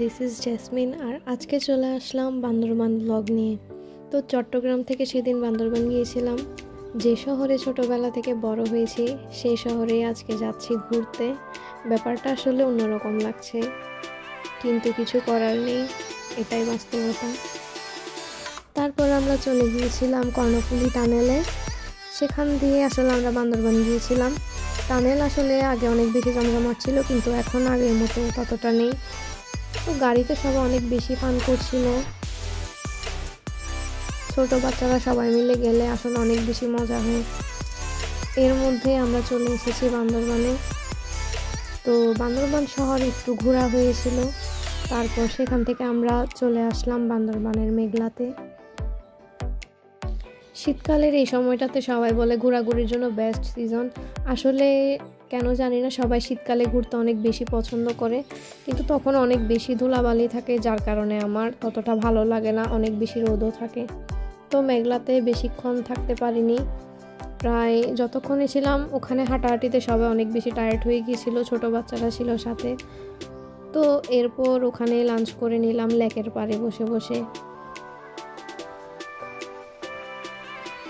This is jasmine আর আজকে চলে আসলাম Bandarban blog নিয়ে। তো চট্টগ্রাম থেকে সেদিন বান্দরবান গিয়েছিলাম। যে শহরে ছোটবেলা থেকে বড় হয়েছি সেই শহরেই আজকে যাচ্ছি ঘুরতে। ব্যাপারটা আসলে অন্যরকম লাগছে, কিন্তু কিছু করার নেই, এটাই বাস্তবতা। তারপর আমরা চলে গিয়েছিলাম কর্ণফুলী টানেলে। সেখান দিয়ে আসলে আমরা বান্দরবান গিয়েছিলাম। টানেল আসলে আগে অনেক বেশি জমজমাট ছিল, কিন্তু এখন আগের মতো ততটা নেই। তো গাড়িতে সবাই অনেক বেশি ফান করছিল। ছোট বাচ্চারা সবাই মিলে গেলে আসলে অনেক বেশি মজা হয়। এর মধ্যে আমরা চলে এসেছি বান্দরবানে। তো বান্দরবান শহর একটু ঘোরা হয়েছিল, তারপর সেখান থেকে আমরা চলে আসলাম বান্দরবানের মেঘলাতে। শীতকালের এই সময়টাতে সবাই বলে ঘোরাঘুরির জন্য বেস্ট সিজন। আসলে কেন জানি না, সবাই শীতকালে ঘুরতে অনেক বেশি পছন্দ করে, কিন্তু তখন অনেক বেশি ধুলাবালি থাকে, যার কারণে আমার ততটা ভালো লাগে না। অনেক বেশি রোদও থাকে। তো মেঘলাতে বেশিক্ষণ থাকতে পারিনি। প্রায় যতক্ষণে ছিলাম ওখানে হাঁটাহাঁটিতে সবাই অনেক বেশি টায়ার্ড হয়ে গিয়েছিল, ছোট বাচ্চারা ছিল সাথে। তো এরপর ওখানে লাঞ্চ করে নিলাম লেকের পাড়ে বসে বসে।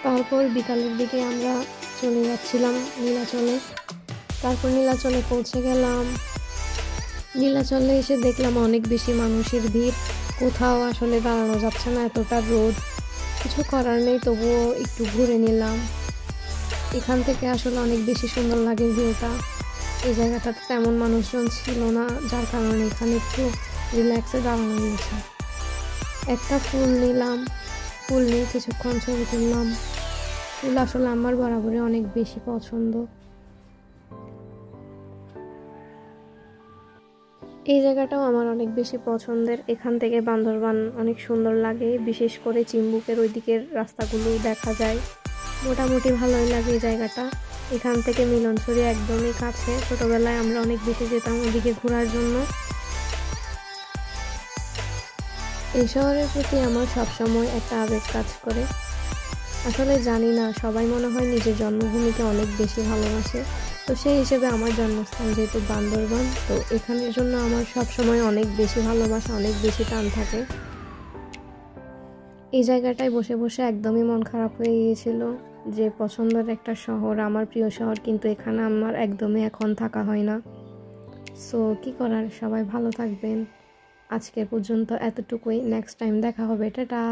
তারপর বিকালের দিকে আমরা চলে যাচ্ছিলাম নীলাচলে। তারপর নীলাচলে পৌঁছে গেলাম। নীলাচলে এসে দেখলাম অনেক বেশি মানুষের ভিড়, কোথাও আসলে দাঁড়ানো যাচ্ছে না, এতটা রোদ। কিছু করার নেই, তবুও একটু ঘুরে নিলাম। এখান থেকে আসলে অনেক বেশি সুন্দর লাগে ভিউটা। এই জায়গাটাতে তেমন মানুষজন ছিল না, যার কারণে এখানে একটু রিল্যাক্সে দাঁড়ানো গিয়েছে। একটা ফুল নিলাম, ফুল নিয়ে কিছুক্ষণ ছবি তুললাম। ফুল আসলে আমার বরাবরই অনেক বেশি পছন্দ। এই জায়গাটাও আমার অনেক বেশি পছন্দের। এখান থেকে বান্দরবান অনেক সুন্দর লাগে, বিশেষ করে চিম্বুকের ওই দিকের রাস্তাগুলো দেখা যায়। মোটামুটি ভালোই লাগে এই জায়গাটা। এখান থেকে মিলনছড়ি একদমই কাছে। ছোটবেলায় আমরা অনেক বেশি যেতাম ওদিকে ঘোরার জন্য। এই শহরের প্রতি আমার সবসময় একটা আবেগ কাজ করে। আসলে জানি না, সবাই মনে হয় নিজের জন্মভূমিকে অনেক বেশি ভালোবাসে। তো সেই হিসেবে আমার জন্মস্থান যেহেতু বান্দরবান, তো এখানের জন্য আমার সবসময় অনেক বেশি ভালোবাসা, অনেক বেশি টান থাকে। এই জায়গাটায় বসে বসে একদমই মন খারাপ হয়ে গিয়েছিল যে পছন্দের একটা শহর, আমার প্রিয় শহর, কিন্তু এখানে আমার একদমই এখন থাকা হয় না। সো কি করার, সবাই ভালো থাকবেন। আজকে পর্যন্ত এতটুকুই। নেক্সট টাইম দেখা হবে। টাটা।